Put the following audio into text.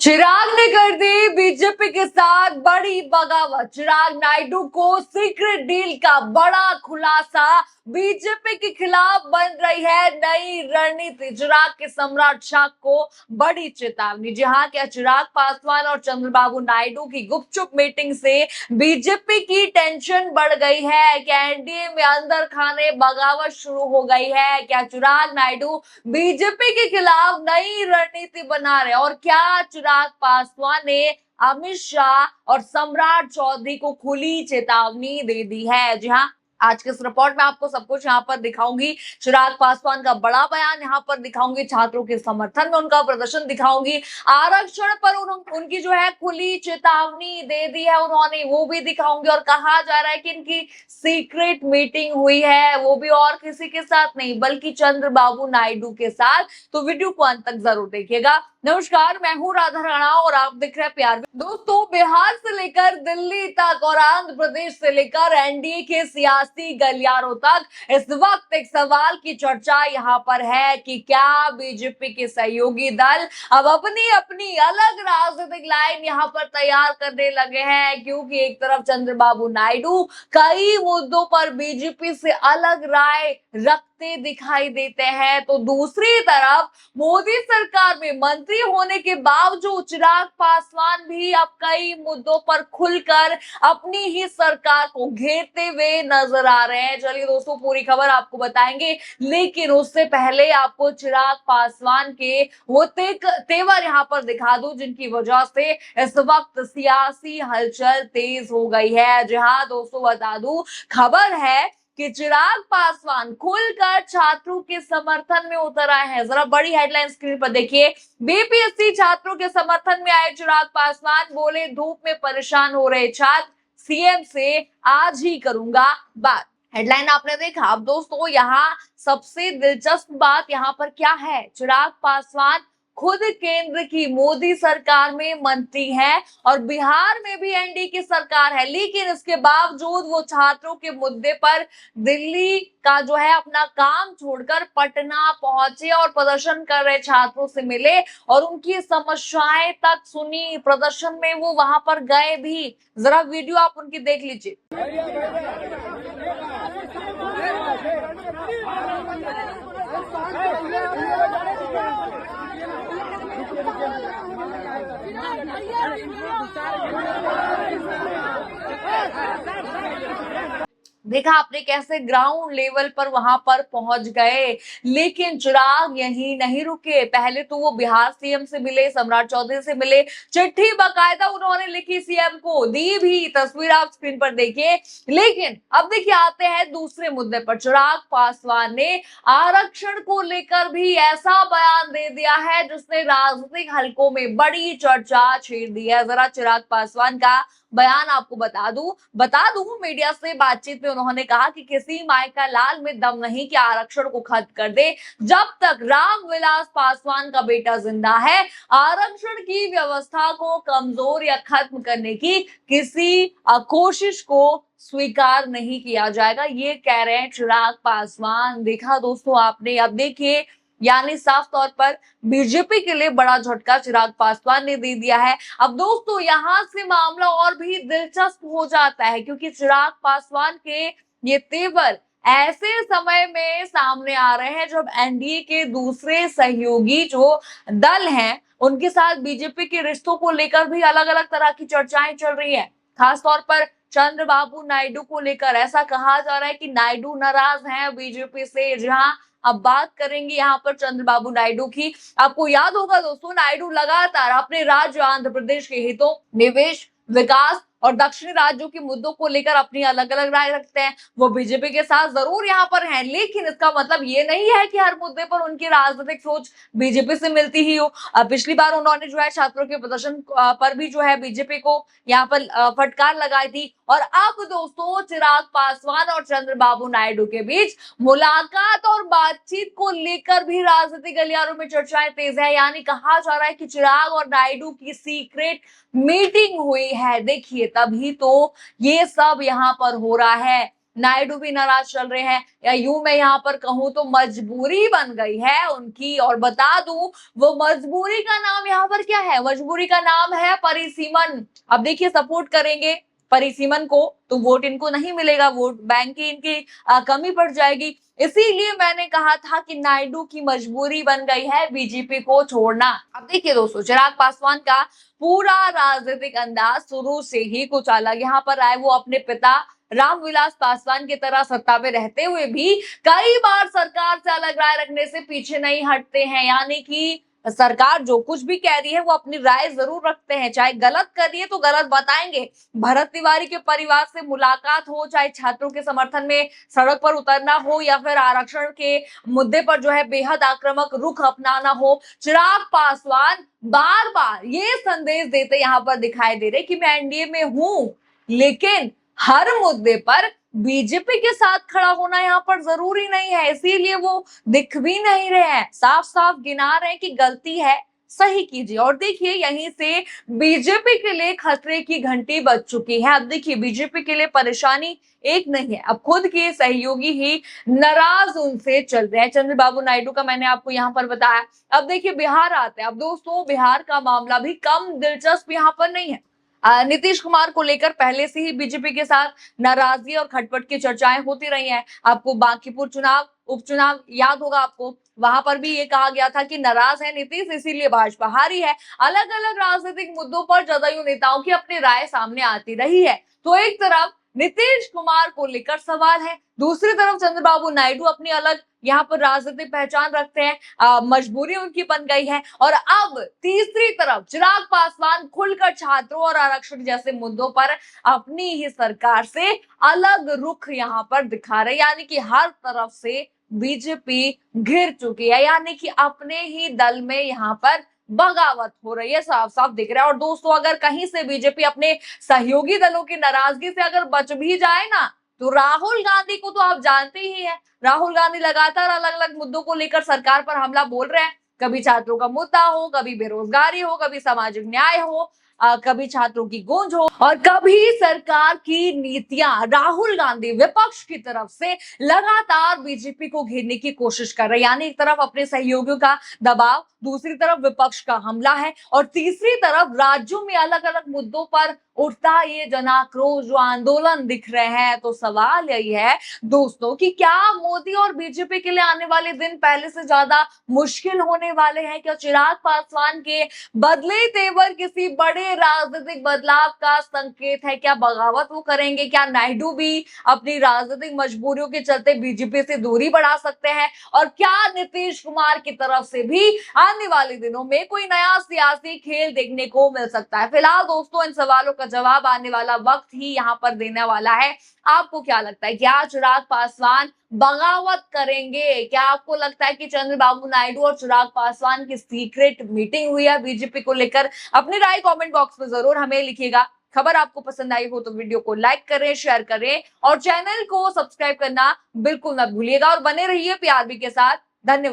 चिराग ने कर दी बीजेपी के साथ बड़ी बगावत। चिराग नायडू को सीक्रेट डील का बड़ा खुलासा। बीजेपी के खिलाफ बन रही है नई रणनीति। चिराग के सम्राट शाह को बड़ी चेतावनी। जी हाँ, क्या चिराग पासवान और चंद्रबाबू नायडू की गुपचुप मीटिंग से बीजेपी की टेंशन बढ़ गई है? क्या एनडीए में अंदर खाने बगावत शुरू हो गई है? क्या चिराग नायडू बीजेपी के खिलाफ नई रणनीति बना रहे? और क्या चिराग पासवान ने अमित शाह और सम्राट चौधरी को खुली चेतावनी दे दी है? जी हाँ, आज के इस रिपोर्ट में आपको सब कुछ यहाँ पर दिखाऊंगी। चिराग पासवान का बड़ा बयान यहाँ पर दिखाऊंगी, छात्रों के समर्थन में उनका प्रदर्शन दिखाऊंगी, आरक्षण पर उनकी जो है खुली चेतावनी दे दी है उन्होंने, वो भी दिखाऊंगी। और कहा जा रहा है कि इनकी सीक्रेट मीटिंग हुई है, वो भी और किसी के साथ नहीं बल्कि चंद्रबाबू नायडू के साथ। तो वीडियो को अंत तक जरूर देखिएगा। नमस्कार, मैं हूं राधा राणा और आप देख रहे हैं प्यार। दोस्तों, बिहार से लेकर दिल्ली तक और आंध्र प्रदेश से लेकर एनडीए के सियासी गलियारों तक इस वक्त एक सवाल की चर्चा यहाँ पर है कि क्या बीजेपी के सहयोगी दल अब अपनी अपनी अलग राजनीतिक लाइन यहाँ पर तैयार करने लगे हैं? क्योंकि एक तरफ चंद्रबाबू नायडू कई मुद्दों पर बीजेपी से अलग राय रखते दिखाई देते हैं, तो दूसरी तरफ मोदी सरकार में मंत्री होने के बावजूद चिराग पासवान भी अब कई मुद्दों पर खुलकर अपनी ही सरकार को घेरते हुए नजर आ रहे हैं। चलिए दोस्तों, पूरी खबर आपको बताएंगे, लेकिन उससे पहले आपको चिराग पासवान के वो तेवर यहाँ पर दिखा दूं जिनकी वजह से इस वक्त सियासी हलचल तेज हो गई है। जी हाँ दोस्तों, बता दूं, खबर है कि चिराग पासवान खुलकर छात्रों के समर्थन में उतर आए हैं। जरा बड़ी हेडलाइन स्क्रीन पर देखिए। बीपीएससी छात्रों के समर्थन में आए चिराग पासवान, बोले धूप में परेशान हो रहे छात्र, सीएम से आज ही करूंगा बात। हेडलाइन आपने देखा। अब दोस्तों, यहाँ सबसे दिलचस्प बात यहाँ पर क्या है? चिराग पासवान खुद केंद्र की मोदी सरकार में मंत्री हैं और बिहार में भी एनडीए की सरकार है, लेकिन इसके बावजूद वो छात्रों के मुद्दे पर दिल्ली का जो है अपना काम छोड़कर पटना पहुंचे और प्रदर्शन कर रहे छात्रों से मिले और उनकी समस्याएं तक सुनी। प्रदर्शन में वो वहां पर गए भी। जरा वीडियो आप उनकी देख लीजिए। देखा आपने कैसे ग्राउंड लेवल पर वहां पर पहुंच गए। लेकिन चिराग यहीं नहीं रुके। पहले तो वो बिहार सीएम से मिले, सम्राट चौधरी से मिले, चिट्ठी बाकायदा उन्होंने लिखी सीएम को, दी भी, तस्वीर आप स्क्रीन पर देखिए। लेकिन अब देखिए, आते हैं दूसरे मुद्दे पर। चिराग पासवान ने आरक्षण को लेकर भी ऐसा बयान दे दिया है जिसने राजनीतिक हलकों में बड़ी चर्चा छेड़ दी है। जरा चिराग पासवान का बयान आपको बता दूं, मीडिया से बातचीत में उन्होंने कहा कि किसी माय का लाल में दम नहीं कि आरक्षण को खत्म कर दे। जब तक रामविलास पासवान का बेटा जिंदा है, आरक्षण की व्यवस्था को कमजोर या खत्म करने की किसी कोशिश को स्वीकार नहीं किया जाएगा, ये कह रहे हैं चिराग पासवान। देखा दोस्तों आपने। अब देखिए, यानी साफ तौर पर बीजेपी के लिए बड़ा झटका चिराग पासवान ने दे दिया है। अब दोस्तों, यहां से मामला और भी दिलचस्प हो जाता है, क्योंकि चिराग पासवान के ये तेवर ऐसे समय में सामने आ रहे हैं जब एनडीए के दूसरे सहयोगी जो दल हैं उनके साथ बीजेपी के रिश्तों को लेकर भी अलग अलग तरह की चर्चाएं चल रही है। खासतौर पर चंद्रबाबू नायडू को लेकर ऐसा कहा जा रहा है कि नायडू नाराज हैं बीजेपी से। जहां अब बात करेंगे यहाँ पर चंद्रबाबू नायडू की। आपको याद होगा दोस्तों, नायडू लगातार अपने राज्य आंध्र प्रदेश के हितों, निवेश, विकास और दक्षिणी राज्यों के मुद्दों को लेकर अपनी अलग अलग राय रखते हैं। वो बीजेपी के साथ जरूर यहाँ पर हैं, लेकिन इसका मतलब ये नहीं है कि हर मुद्दे पर उनकी राजनीतिक सोच बीजेपी से मिलती ही हो। पिछली बार उन्होंने जो है छात्रों के प्रदर्शन पर भी जो है बीजेपी को यहाँ पर फटकार लगाई थी। और अब दोस्तों, चिराग पासवान और चंद्रबाबू नायडू के बीच मुलाकात और बातचीत को लेकर भी राजनीतिक गलियारों में चर्चाएं तेज है। यानी कहा जा रहा है कि चिराग और नायडू की सीक्रेट मीटिंग हुई है। देखिए, तभी तो ये सब यहाँ पर हो रहा है। नायडू भी नाराज चल रहे हैं, या यूं मैं यहाँ पर कहूं तो मजबूरी बन गई है उनकी। और बता दूं वो मजबूरी का नाम यहाँ पर क्या है, मजबूरी का नाम है परिसीमन। अब देखिए सपोर्ट करेंगे परिसीमन को तो वोट इनको नहीं मिलेगा, वोट बैंक की इनकी कमी पड़ जाएगी। इसीलिए मैंने कहा था कि नायडू की मजबूरी बन गई है बीजेपी को छोड़ना। अब देखिए दोस्तों, चिराग पासवान का पूरा राजनीतिक अंदाज शुरू से ही कुछ अलग यहाँ पर आए। वो अपने पिता रामविलास पासवान की तरह सत्ता में रहते हुए भी कई बार सरकार से अलग राय रखने से पीछे नहीं हटते हैं, यानी कि सरकार जो कुछ भी कह रही है वो अपनी राय जरूर रखते हैं, चाहे गलत कर रही है तो गलत बताएंगे। भरत तिवारी के परिवार से मुलाकात हो, चाहे छात्रों के समर्थन में सड़क पर उतरना हो, या फिर आरक्षण के मुद्दे पर जो है बेहद आक्रामक रुख अपनाना हो, चिराग पासवान बार बार ये संदेश देते यहाँ पर दिखाई दे रहे कि मैं एनडीए में हूं, लेकिन हर मुद्दे पर बीजेपी के साथ खड़ा होना यहाँ पर जरूरी नहीं है। इसीलिए वो दिख भी नहीं रहे हैं, साफ साफ गिना रहे हैं कि गलती है, सही कीजिए। और देखिए यहीं से बीजेपी के लिए खतरे की घंटी बज चुकी है। अब देखिए बीजेपी के लिए परेशानी एक नहीं है, अब खुद के सहयोगी ही नाराज उनसे चल रहे हैं। चंद्रबाबू नायडू का मैंने आपको यहाँ पर बताया। अब देखिए बिहार आते हैं। अब दोस्तों बिहार का मामला भी कम दिलचस्प यहाँ पर नहीं है। नीतीश कुमार को लेकर पहले से ही बीजेपी के साथ नाराजगी और खटपट की चर्चाएं होती रही हैं। आपको बांकीपुर चुनाव उपचुनाव याद होगा आपको, वहां पर भी ये कहा गया था कि नाराज है नीतीश इसीलिए भाजपा हारी है। अलग अलग राजनीतिक मुद्दों पर जदयू नेताओं की अपनी राय सामने आती रही है। तो एक तरफ नीतीश कुमार को लेकर सवाल है, दूसरी तरफ चंद्रबाबू नायडू अपनी अलग यहाँ पर राजनीतिक पहचान रखते हैं, मजबूरी उनकी बन गई है। और अब तीसरी तरफ चिराग पासवान खुलकर छात्रों और आरक्षण जैसे मुद्दों पर अपनी ही सरकार से अलग रुख यहाँ पर दिखा रहे, यानी कि हर तरफ से बीजेपी घिर चुकी है, यानी कि अपने ही दल में यहाँ पर बगावत हो रही है, साफ साफ दिख रहा है। और दोस्तों अगर कहीं से बीजेपी अपने सहयोगी दलों की नाराजगी से अगर बच भी जाए ना, तो राहुल गांधी को तो आप जानते ही हैं, राहुल गांधी लगातार अलग अलग मुद्दों को लेकर सरकार पर हमला बोल रहे हैं। कभी छात्रों का मुद्दा हो, कभी बेरोजगारी हो, कभी सामाजिक न्याय हो, कभी छात्रों की गूंज हो, और कभी सरकार की नीतियां। राहुल गांधी विपक्ष की तरफ से लगातार बीजेपी को घेरने की कोशिश कर रहे हैं, यानी एक तरफ अपने सहयोगियों का दबाव, दूसरी तरफ विपक्ष का हमला है, और तीसरी तरफ राज्यों में अलग अलग मुद्दों पर उठता ये जनाक्रोश जो आंदोलन दिख रहे हैं। तो सवाल यही है दोस्तों कि क्या मोदी और बीजेपी के लिए आने वाले दिन पहले से ज्यादा मुश्किल होने वाले हैं? क्या चिराग पासवान के बदले तेवर किसी बड़े राजनीतिक बदलाव का संकेत है? क्या बगावत वो करेंगे? क्या नायडू भी अपनी राजनीतिक मजबूरियों के चलते बीजेपी से दूरी बढ़ा सकते हैं? और क्या नीतीश कुमार की तरफ से भी आने वाले दिनों में कोई नया सियासी खेल देखने को मिल सकता है? फिलहाल दोस्तों इन सवालों का जवाब आने वाला वक्त ही यहाँ पर देने वाला है। आपको क्या लगता है, क्या चिराग पासवान बगावत करेंगे? क्या आपको लगता है कि चंद्रबाबू नायडू और चिराग पासवान की सीक्रेट मीटिंग हुई है बीजेपी को लेकर? अपनी राय कमेंट बॉक्स में जरूर हमें लिखिएगा। खबर आपको पसंद आई हो तो वीडियो को लाइक करें, शेयर करें और चैनल को सब्सक्राइब करना बिल्कुल मत भूलिएगा। और बने रहिए पीआरबी के साथ। धन्यवाद।